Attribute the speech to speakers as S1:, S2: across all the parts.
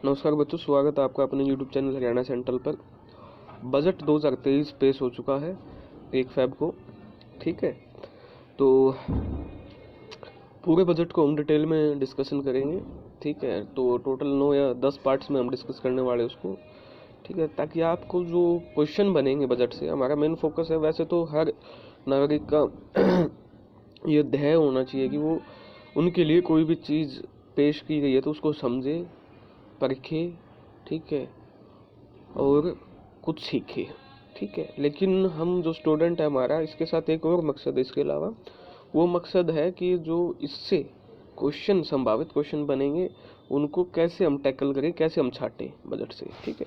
S1: नमस्कार बच्चों, स्वागत है आपका अपने YouTube चैनल हरियाणा सेंट्रल पर। बजट 2023 पेश हो चुका है 1 फ़रवरी को। ठीक है, तो पूरे बजट को हम डिटेल में डिस्कशन करेंगे। ठीक है, तो टोटल 9 या 10 पार्ट्स में हम डिस्कस करने वाले उसको। ठीक है, ताकि आपको जो क्वेश्चन बनेंगे बजट से, हमारा मेन फोकस है, वैसे तो हर नागरिक का ये ध्येय होना चाहिए कि वो उनके लिए कोई भी चीज़ पेश की गई है तो उसको समझे, परखे, ठीक है, और कुछ सीखे। ठीक है, लेकिन हम जो स्टूडेंट है हमारा, इसके साथ एक और मकसद है इसके अलावा। वो मकसद है कि जो इससे क्वेश्चन, संभावित क्वेश्चन बनेंगे, उनको कैसे हम टैकल करें, कैसे हम छाटें बजट से। ठीक है,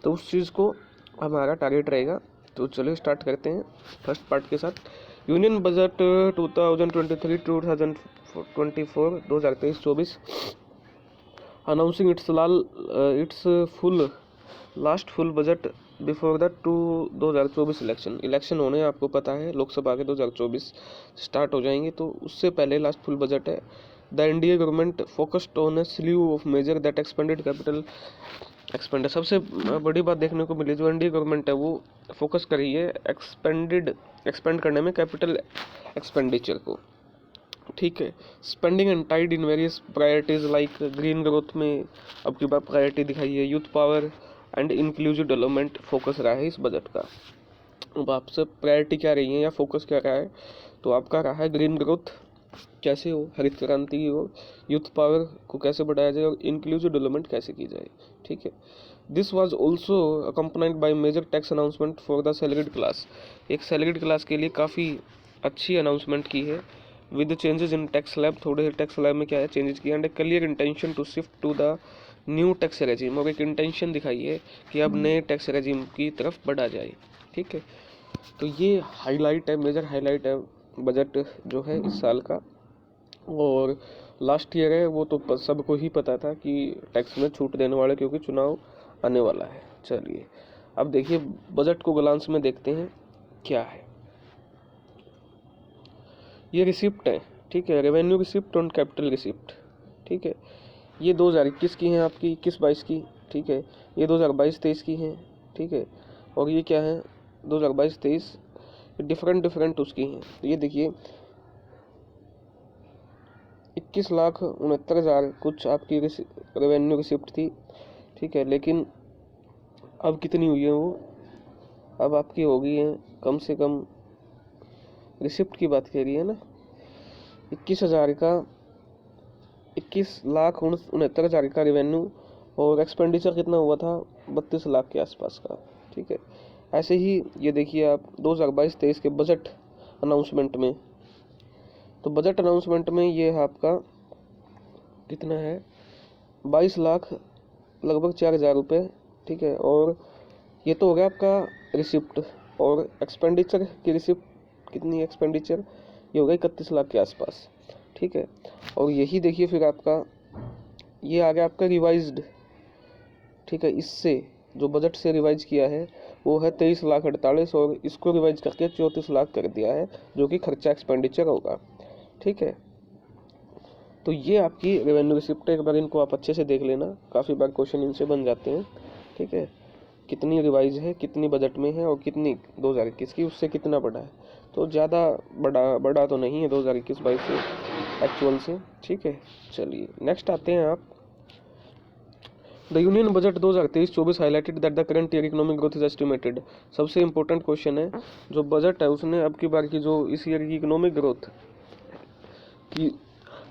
S1: तो उस चीज़ को हमारा टारगेट रहेगा। तो चलिए स्टार्ट करते हैं फर्स्ट पार्ट के साथ। Union budget 2023-2024 2023-24 announcing its full last full budget before the 2024 election होने हैं, आपको पता है, लोकसभा के 2024 स्टार्ट हो जाएंगे, तो उससे पहले लास्ट फुल बजट है। The India government focused on a sleeve of major that expanded capital expend. सबसे बड़ी बात देखने को मिली, जो इंडिया गवर्नमेंट है वो फोकस कर रही है एक्सपेंड करने में कैपिटल एक्सपेंडिचर को। ठीक है, spending and tied in various priorities like green growth में अब की बार प्रायोरिटी दिखाई है, youth power and inclusive development focus रहा है इस बजट का। अब आपसे प्रायोरिटी क्या रही है या फोकस क्या रहा है, तो आपका रहा है ग्रीन ग्रोथ कैसे हो, हरित क्रांति की हो, यूथ पावर को कैसे बढ़ाया जाए और इंक्लूसिव डेवलपमेंट कैसे की जाए। ठीक है, this was also accompanied by major tax announcement for the salaried class. एक सैलरीड क्लास के लिए काफ़ी अच्छी अनाउंसमेंट की है। With changes in tax slab, थोड़े टैक्स स्लैब में क्या है चेंजेस किया, and clear intention to shift to the new tax regime, और एक इंटेंशन दिखाई है कि अब नए टैक्स रेजिम की तरफ बढ़ा जाए। ठीक है, तो ये हाईलाइट है, मेजर हाईलाइट है बजट जो है इस साल का। और लास्ट ईयर है, वो तो सबको ही पता था कि टैक्स में छूट देने वाले, क्योंकि चुनाव आने वाला है। चलिए अब देखिए बजट को ग्लांस में देखते हैं क्या है। ये रिसिप्ट है, ठीक है, रेवेन्यू रिसिप्ट और कैपिटल रिसिप्ट। ठीक है, ये 2021 की हैं, आपकी 21-22 की। ठीक है, ये 2022-23 की हैं। ठीक है, और ये क्या है 2022-23 डिफरेंट उसकी हैं। तो ये देखिए 21,69,000 कुछ आपकी रेवेन्यू रिसिप्ट थी। ठीक है, लेकिन अब कितनी हुई है वो, अब आपकी हो गई है कम से कम, रिसिप्ट की बात कह रही है ना, 21,000 का, 21,69,000 का रेवेन्यू, और एक्सपेंडिचर कितना हुआ था 32 लाख के आसपास का। ठीक है, ऐसे ही ये देखिए आप 2022-23 के बजट अनाउंसमेंट में, तो बजट अनाउंसमेंट में ये आपका कितना है 22 लाख लगभग 4,000 रुपये। ठीक है, और ये तो हो गया आपका रिसिप्ट, और एक्सपेंडिचर की रिसिप्ट कितनी एक्सपेंडिचर, ये हो गया 31 लाख के आसपास। ठीक है, और यही देखिए फिर आपका ये आ गया आपका रिवाइज्ड। ठीक है, इससे जो बजट से रिवाइज किया है वो है 23,48,000, और इसको रिवाइज करके 34 लाख कर दिया है, जो कि खर्चा एक्सपेंडिचर होगा। ठीक है, तो ये आपकी रेवेन्यू रिसिप्ट, एक बार इनको आप अच्छे से देख लेना, काफ़ी बार क्वेश्चन इनसे बन जाते हैं। ठीक है, कितनी रिवाइज है, कितनी बजट में है, और कितनी 2021 की, उससे कितना बढ़ा है, तो ज़्यादा बड़ा तो नहीं है 2021-22 से एक्चुअल से। ठीक है, चलिए नेक्स्ट आते हैं आप। The union budget 2023-24 highlighted that the current year economic growth is estimated. सबसे इंपॉर्टेंट क्वेश्चन है, जो बजट है उसने अब की बार की जो इस ईयर की इकोनॉमिक ग्रोथ की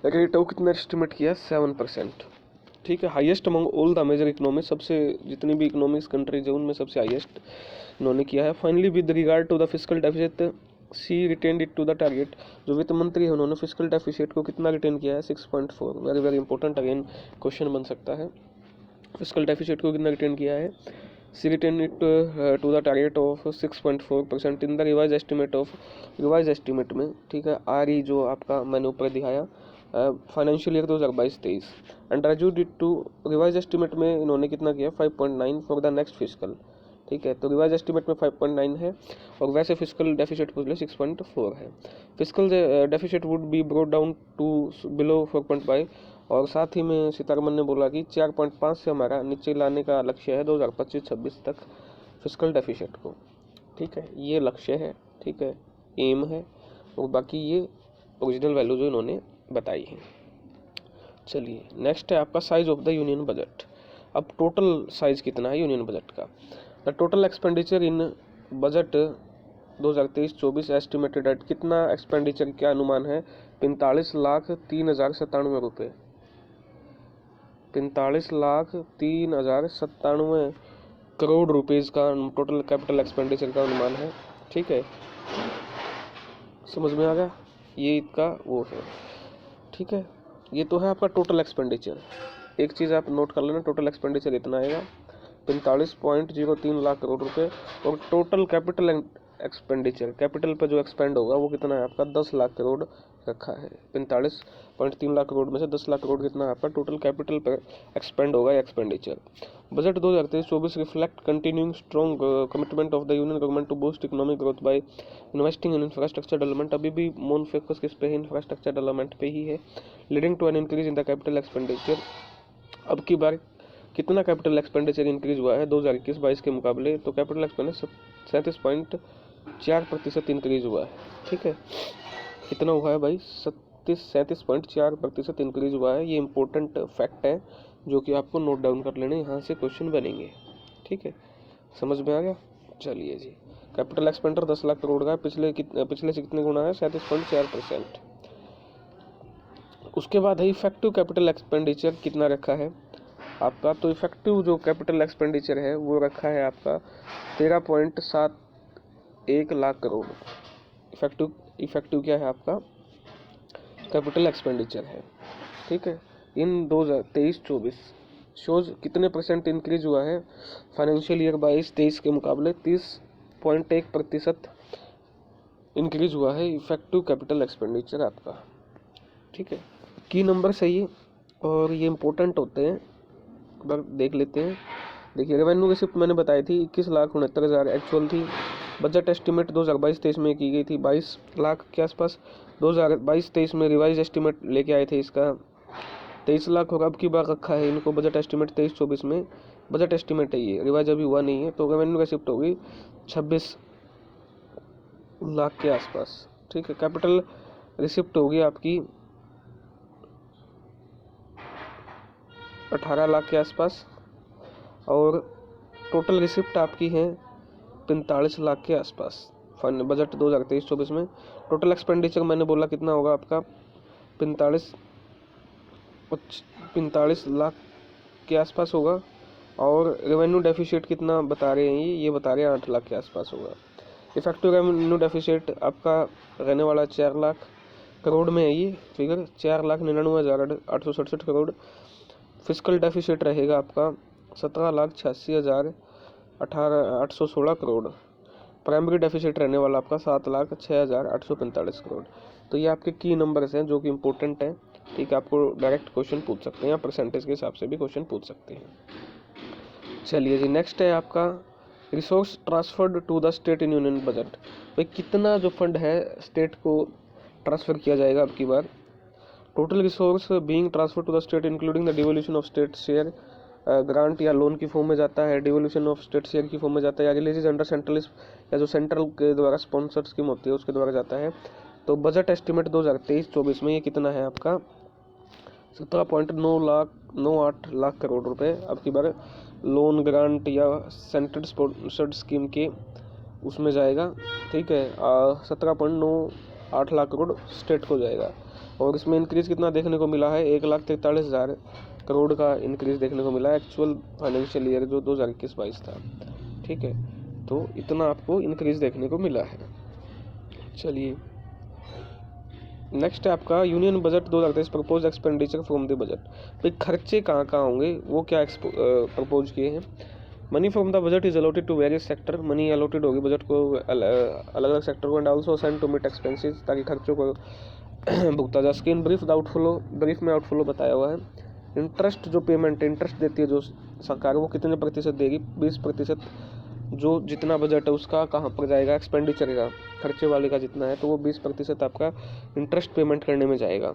S1: रेट है वो कितना एस्टिमेट किया, 7%। ठीक है, highest among all the major economy, सबसे जितनी भी इकोनॉमिक्स कंट्रीज है उनमें सबसे हाईएस्ट इन्होंने किया है। Finally with regard to the fiscal deficit she retain it to the target, जो वित्त मंत्री है उन्होंने फिस्कल डेफिसिट को कितना रिटेन किया है, 6.4। Very very important, again question बन सकता है, फिस्कल डेफिसिट को कितना रिटेन किया है, see retain it to the target of 6.4% in the revise estimate में। ठीक है, आर ई जो आपका मैंने ऊपर दिखाया financial year 2022-23, and reduced it to revise estimate में इन्होंने कितना किया 5.9 फॉर द नेक्स्ट फिस्कल। ठीक है, तो रिवाइज एस्टिमेट में 5.9 है, और वैसे फिस्कल डेफिसिट पूछ ले 6.4 है। Fiscal deficit would be brought down to below 4.5, और साथ ही में सीतारमन ने बोला कि 4.5 से हमारा नीचे लाने का लक्ष्य है 2025-26 तक फिस्कल डेफिसिट को। ठीक है, ये लक्ष्य है, ठीक है, एम है, और बाकी ये ओरिजिनल वैल्यू जो इन्होंने बताई है। चलिए नेक्स्ट है आपका size of the union budget. अब टोटल साइज कितना है यूनियन बजट का। The total expenditure in budget 2023-24 estimated at, कितना एक्सपेंडिचर क्या अनुमान है, 45,03,097 रुपये, 45,03,097 करोड़ रुपीज़ का टोटल कैपिटल एक्सपेंडिचर का अनुमान है। ठीक है, समझ में आ गया, ये इसका वो है। ठीक है, ये तो है आपका टोटल एक्सपेंडिचर। एक चीज़ आप नोट कर लेना, टोटल एक्सपेंडिचर इतना आएगा 45.03 लाख करोड़ रुपए, और टोटल कैपिटल एक्सपेंडिचर, कैपिटल पर जो एक्सपेंड होगा वो कितना है आपका 10 लाख करोड़ रखा है। 45.3 लाख करोड़ में से 10 लाख करोड़ कितना है आपका टोटल कैपिटल पर एक्सपेंड होगा expenditure. Budget 2023-24 reflect continuing strong commitment of the union government to boost economic growth by investing in infrastructure development. अभी भी मोन फोकस किस पे है, इंफ्रास्ट्रक्चर डेवलपमेंट पे ही है, leading to an increase in the capital expenditure. अब की बार कितना कैपिटल एक्सपेंडिचर इंक्रीज हुआ है 2021-22 के मुकाबले, तो कैपिटल एक्सपेंडिचर 37.4% इंक्रीज हुआ है। ठीक है, कितना हुआ है भाई, 37.4% इंक्रीज हुआ है। ये इंपॉर्टेंट फैक्ट है जो कि आपको नोट डाउन कर लेने, यहाँ से क्वेश्चन बनेंगे। ठीक है, समझ में आ गया। चलिए जी, कैपिटल एक्सपेंडिचर 10 लाख करोड़ का है, पिछले से कितने गुना है, 37.4%। उसके बाद है इफेक्टिव कैपिटल एक्सपेंडिचर कितना रखा है आपका, तो इफेक्टिव जो कैपिटल एक्सपेंडिचर है वो रखा है आपका 13.71 लाख करोड़। इफेक्टिव क्या है आपका कैपिटल एक्सपेंडिचर है। ठीक है, इन 2023-24 शोज कितने परसेंट इंक्रीज हुआ है फाइनेंशियल ईयर 22-23 के मुकाबले, 30.1% इंक्रीज हुआ है इफेक्टिव कैपिटल एक्सपेंडिचर आपका। ठीक है, की नंबर सही और ये इंपॉर्टेंट होते हैं, देख लेते हैं। देखिए, रेवेन्यू रिसिप्ट मैंने बताई थी 21,69,000 एक्चुअल थी। बजट एस्टिमेट 2022-23 में की गई थी 22 लाख के आसपास। 2022-23 में रिवाइज एस्टिमेट लेके आए थे, इसका 23 लाख होगा। अब की बार रखा है इनको बजट एस्टिमेट 23-24 में, बजट एस्टिमेट है ये, रिवाइज अभी हुआ नहीं है, तो रेवेन्यू रिसिप्ट होगी 26 लाख के आसपास। ठीक है, कैपिटल रिसिप्ट होगी आपकी 18 लाख के आसपास, और टोटल रिसिप्ट आपकी है 45 लाख के आसपास बजट 2023-24 में। टोटल एक्सपेंडिचर मैंने बोला कितना होगा आपका 45 लाख के आसपास होगा, और रेवेन्यू डेफिसिट कितना बता रहे हैं ये बता रहे हैं 8 लाख के आसपास होगा। इफेक्टिव रेवेन्यू डेफिसिट आपका रहने वाला 4 लाख करोड़ में है, ये फिगर 4,99,867 करोड़। फिस्कल डेफिसिट रहेगा आपका 17,86,816 करोड़। प्राइमरी डेफिसिट रहने वाला आपका 7,06,845 करोड़। तो ये आपके की नंबर्स हैं जो कि इंपॉर्टेंट हैं। ठीक है, आपको डायरेक्ट क्वेश्चन पूछ सकते हैं या परसेंटेज के हिसाब से भी क्वेश्चन पूछ सकते हैं। चलिए जी, नेक्स्ट है आपका resource transferred to the state in union budget. भाई कितना जो फंड है स्टेट को ट्रांसफ़र किया जाएगा अब की बार। Total resource being transfer to the state including the devolution of state share, grant या लोन की फॉर्म में जाता है, डिवोल्यूशन ऑफ स्टेट शेयर की फॉर्म में जाता है, या रिलीजेज अंडर सेंट्रलिस्ट या जो सेंट्रल के द्वारा स्पॉन्सर्ड स्कीम होती है उसके द्वारा जाता है। तो बजट एस्टिमेट 2023-24 में ये कितना है आपका 17.98 लाख करोड़ रुपए अब की बार लोन, ग्रांट या सेंट्रल स्पॉन्सर्ड स्कीम के उसमें जाएगा। ठीक है, 17.98 लाख करोड़ स्टेट को जाएगा। और इसमें इंक्रीज़ कितना देखने को मिला है 1,43,000 करोड़ का इंक्रीज़ देखने को मिला है एक्चुअल फाइनेंशियल ईयर जो 2021-22 था। ठीक है, तो इतना आपको इंक्रीज़ देखने को मिला है। चलिए नेक्स्ट है आपका union budget 2023 propose expenditure from the budget. भाई खर्चे कहाँ कहाँ होंगे वो क्या प्रपोज किए हैं। Money from the budget is allotted to various sector, money allotted होगी बजट को अलग अलग सेक्टर को, and also assign to meet expenses ताकि खर्चों को भुगता जा सके। In brief the outflow, brief में आउटफ्लो बताया हुआ है। इंटरेस्ट जो पेमेंट इंटरेस्ट देती है जो सरकार वो कितने प्रतिशत देगी, 20%। जो जितना बजट है उसका कहाँ पर जाएगा, एक्सपेंडिचर का खर्चे वाले का जितना है तो वो 20% आपका इंटरेस्ट पेमेंट करने में जाएगा।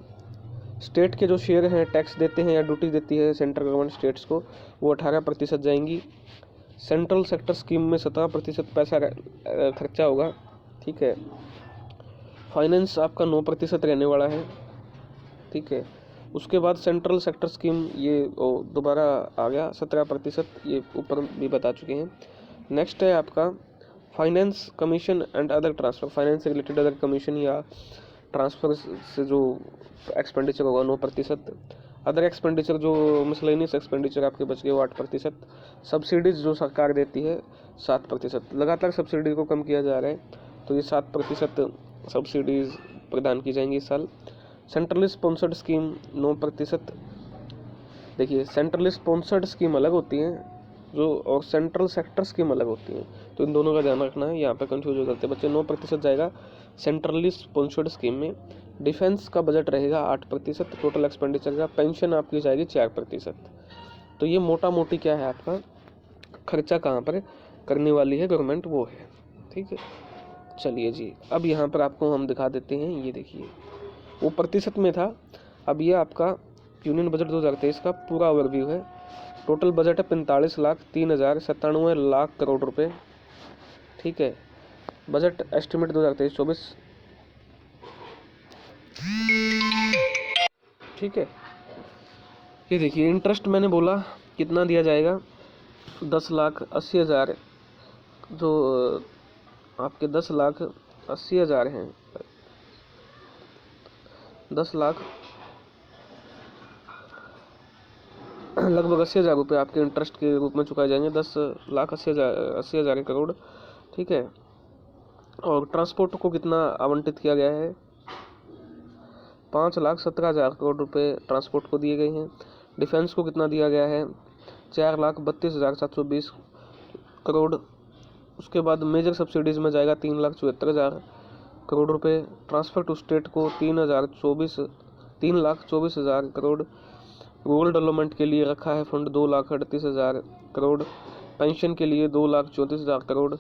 S1: स्टेट के जो शेयर हैं टैक्स देते हैं या ड्यूटी देती है सेंट्रल गवर्नमेंट स्टेट्स को, वो 18% जाएंगी। सेंट्रल सेक्टर स्कीम में 17% पैसा खर्चा होगा, ठीक है। फाइनेंस आपका 9% रहने वाला है, ठीक है। उसके बाद सेंट्रल सेक्टर स्कीम ये दोबारा आ गया 17%, ये ऊपर भी बता चुके हैं। नेक्स्ट है आपका finance commission and other transfer, finance से रिलेटेड अदर कमीशन या ट्रांसफ़र से जो एक्सपेंडिचर होगा 9%। अदर एक्सपेंडिचर जो मिसलेनियस एक्सपेंडिचर आपके बच गए वो 8%। सब्सिडीज जो सरकार देती है 7%, लगातार सब्सिडी को कम किया जा रहा है, तो ये 7% सब्सिडीज प्रदान की जाएंगी इस साल। Centrally sponsored scheme 9%। देखिए सेंट्रली स्पॉन्सर्ड स्कीम अलग होती हैं जो, और सेंट्रल सेक्टर स्कीम अलग होती है, तो इन दोनों का ध्यान रखना है, यहाँ पे कंफ्यूज हो जाते हैं बच्चे। 9% जाएगा सेंट्रली स्पॉन्सर्ड स्कीम में। डिफेंस का बजट रहेगा 8% टोटल एक्सपेंडिचर का। पेंशन आपकी जाएगी 4%। तो ये मोटा मोटी क्या है आपका खर्चा कहाँ पर करने वाली है गवर्नमेंट, वो है, ठीक है। चलिए जी, अब यहाँ पर आपको हम दिखा देते हैं, ये देखिए वो प्रतिशत में था, अब ये आपका यूनियन बजट 2023 का पूरा ओवरव्यू है। टोटल बजट है 45,03,97 करोड़ रुपए, ठीक है। बजट एस्टिमेट 2023-24, ठीक है। ये देखिए इंटरेस्ट मैंने बोला कितना दिया जाएगा, 10,80,000, जो आपके 10,80,000 हैं, 10 लाख लगभग 80,000 रुपये आपके इंटरेस्ट के रूप में चुकाए जाएंगे, 10,80,000 करोड़, ठीक है। और ट्रांसपोर्ट को कितना आवंटित किया गया है, 5,17,000 करोड़ रुपए ट्रांसपोर्ट को दिए गए हैं। डिफेंस को कितना दिया गया है, 4,32,720 करोड़। उसके बाद मेजर सब्सिडीज़ में जाएगा 3,74,000 करोड़ रुपए। ट्रांसफर टू स्टेट को 3,24,000 करोड़। रूरल डेवलपमेंट के लिए रखा है फंड 2,38,000 करोड़। पेंशन के लिए 2,34,000 crore.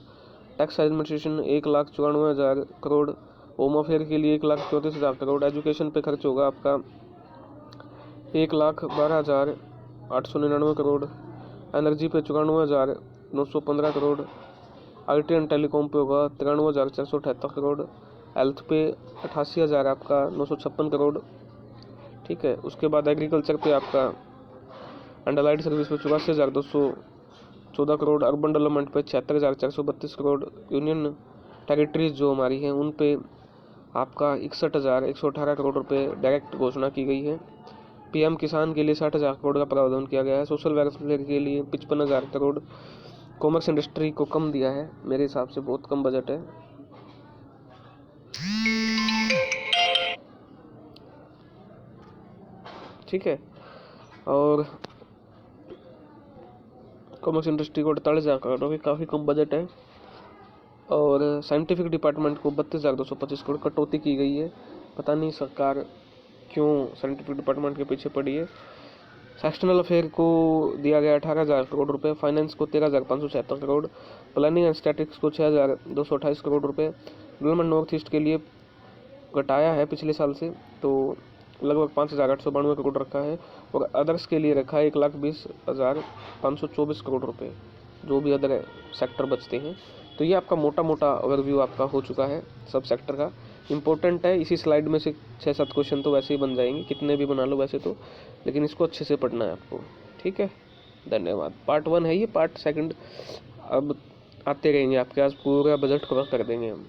S1: Tax administration 1,94,000 crore. Home affair के लिए 1,34,000 करोड़। एजुकेशन पे खर्च होगा आपका 1,12,899 करोड़। एनर्जी पे 94,915 करोड़। IT एंड टेलीकॉम पे होगा 93,478 करोड़। हेल्थ पे 88,000 आपका 956 करोड़, ठीक है। उसके बाद एग्रीकल्चर पे आपका एंड सर्विस पे 84,214 करोड़। अर्बन डेवलपमेंट पे 76,432 करोड़। यूनियन टेरिटरीज जो हमारी हैं उन पे आपका 61,118 करोड़ रुपए डायरेक्ट घोषणा की गई है। PM किसान के लिए 60,000 करोड़ का प्रावधान किया गया है। सोशल वेलफेयर के लिए 55,000 करोड़। कॉमर्स इंडस्ट्री को कम दिया है, मेरे हिसाब से बहुत कम बजट है, ठीक है। और कॉमर्स इंडस्ट्री को 48,000 करोड़, काफ़ी कम बजट है। और साइंटिफिक डिपार्टमेंट को 32,225 करोड़ कटौती की गई है। पता नहीं सरकार क्यों साइंटिफिक डिपार्टमेंट के पीछे पड़ी है। सेक्शनल अफेयर को दिया गया 18,000 करोड़ रुपए। फाइनेंस को 13,576 करोड़। प्लानिंग एंड स्टैटिक्स को 6,228 करोड़ रुपए। डेवलपमेंट नॉर्थ ईस्ट के लिए घटाया है पिछले साल से, तो लगभग 5,892 करोड़ रखा है। और अदर्स के लिए रखा है 1,20,524 करोड़ रुपए, जो भी अदर सेक्टर बचते हैं। तो ये आपका मोटा मोटा ओवरव्यू आपका हो चुका है सब सेक्टर का। इम्पोर्टेंट है, इसी स्लाइड में से 6-7 क्वेश्चन तो वैसे ही बन जाएंगे, कितने भी बना लो वैसे तो, लेकिन इसको अच्छे से पढ़ना है आपको, ठीक है। धन्यवाद। पार्ट 1 है ये, पार्ट 2 अब आते रहेंगे आपके, आज पूरा बजट कवर कर देंगे हम।